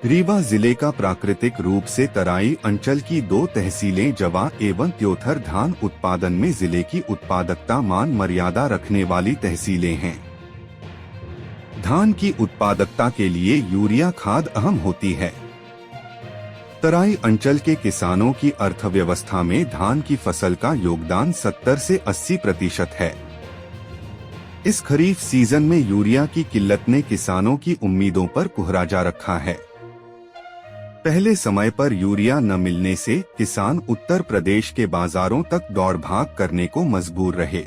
रीवा जिले का प्राकृतिक रूप से तराई अंचल की 2 तहसीलें जवा एवं त्योथर धान उत्पादन में जिले की उत्पादकता मान मर्यादा रखने वाली तहसीलें हैं। धान की उत्पादकता के लिए यूरिया खाद अहम होती है। तराई अंचल के किसानों की अर्थव्यवस्था में धान की फसल का योगदान 70 से 80% है। इस खरीफ सीजन में यूरिया की किल्लत ने किसानों की उम्मीदों पर कुहराजा रखा है। पहले समय पर यूरिया न मिलने से किसान उत्तर प्रदेश के बाजारों तक दौड़ भाग करने को मजबूर रहे।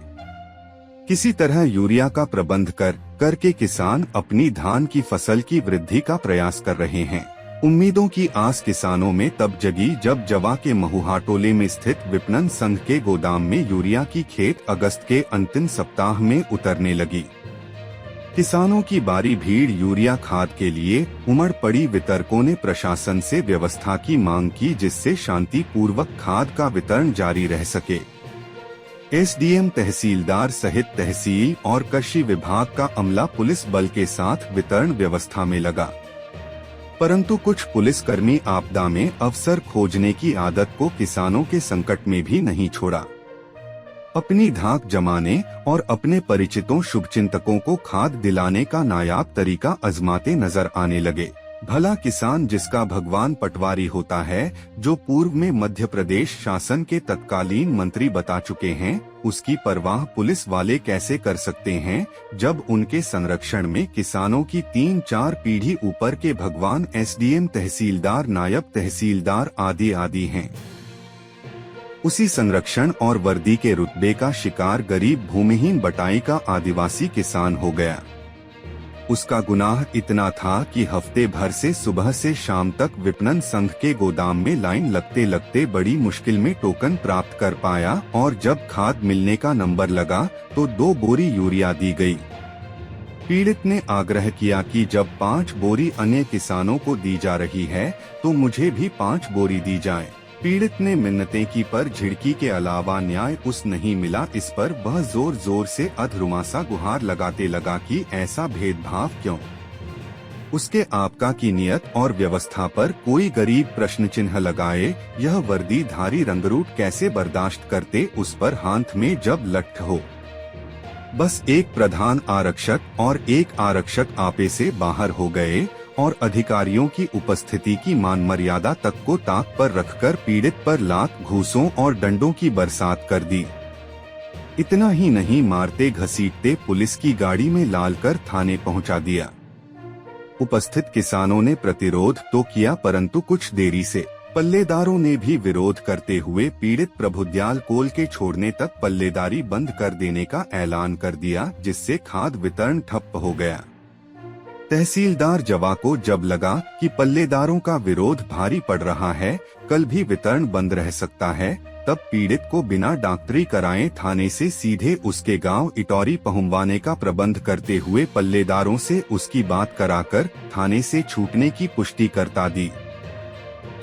किसी तरह यूरिया का प्रबंध करके किसान अपनी धान की फसल की वृद्धि का प्रयास कर रहे हैं। उम्मीदों की आस किसानों में तब जगी जब जवा के महुहाटोले में स्थित विपणन संघ के गोदाम में यूरिया की खेप अगस्त के अंतिम सप्ताह में उतरने लगी। किसानों की बारी भीड़ यूरिया खाद के लिए उमड़ पड़ी। वितरकों ने प्रशासन से व्यवस्था की मांग की जिससे शांतिपूर्वक खाद का वितरण जारी रह सके। एसडीएम, तहसीलदार सहित तहसील और कृषि विभाग का अमला पुलिस बल के साथ वितरण व्यवस्था में लगा, परंतु कुछ पुलिसकर्मी आपदा में अवसर खोजने की आदत को किसानों के संकट में भी नहीं छोड़ा। अपनी धाक जमाने और अपने परिचितों शुभचिंतकों को खाद दिलाने का नायाब तरीका आजमाते नजर आने लगे। भला किसान जिसका भगवान पटवारी होता है, जो पूर्व में मध्य प्रदेश शासन के तत्कालीन मंत्री बता चुके हैं, उसकी परवाह पुलिस वाले कैसे कर सकते हैं जब उनके संरक्षण में किसानों की 3-4 पीढ़ी ऊपर के भगवान एसडीएम, तहसीलदार, नायब तहसीलदार आदि हैं। उसी संरक्षण और वर्दी के रुतबे का शिकार गरीब भूमिहीन बटाई का आदिवासी किसान हो गया। उसका गुनाह इतना था कि हफ्ते भर से सुबह से शाम तक विपणन संघ के गोदाम में लाइन लगते लगते बड़ी मुश्किल में टोकन प्राप्त कर पाया और जब खाद मिलने का नंबर लगा तो 2 बोरी यूरिया दी गई। पीड़ित ने आग्रह किया कि जब 5 बोरी अन्य किसानों को दी जा रही है तो मुझे भी 5 बोरी दी जाए। पीड़ित ने मिन्नतें की पर झिड़की के अलावा न्याय उस नहीं मिला। इस पर वह जोर जोर से अधरुमासा गुहार लगाते लगा कि ऐसा भेदभाव क्यों। उसके आपका की नियत और व्यवस्था पर कोई गरीब प्रश्न चिन्ह लगाए। यह वर्दीधारी रंगरूट कैसे बर्दाश्त करते उस पर हाथ में जब लठ हो। बस एक प्रधान आरक्षक और एक आरक्षक आपे से बाहर हो गए और अधिकारियों की उपस्थिति की मान मर्यादा तक को ताक पर रखकर पीड़ित पर लात, घूसों और डंडों की बरसात कर दी। इतना ही नहीं, मारते घसीटते पुलिस की गाड़ी में लालकर थाने पहुंचा दिया। उपस्थित किसानों ने प्रतिरोध तो किया, परंतु कुछ देरी से पल्लेदारों ने भी विरोध करते हुए पीड़ित प्रभुदयाल कोल के छोड़ने तक पल्लेदारी बंद कर देने का ऐलान कर दिया, जिससे खाद वितरण ठप हो गया। तहसीलदार जवा को जब लगा कि पल्लेदारों का विरोध भारी पड़ रहा है, कल भी वितरण बंद रह सकता है, तब पीड़ित को बिना डॉक्टरी कराए थाने से सीधे उसके गांव इटौरी पहुंचवाने का प्रबंध करते हुए पल्लेदारों से उसकी बात कराकर थाने से छूटने की पुष्टि करता दी।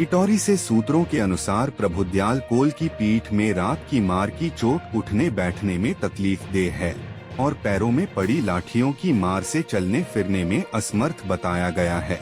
इटौरी से सूत्रों के अनुसार प्रभुदयाल कोल की पीठ में रात की मार की चोट उठने बैठने में तकलीफ दे है और पैरों में पड़ी लाठियों की मार से चलने फिरने में असमर्थ बताया गया है।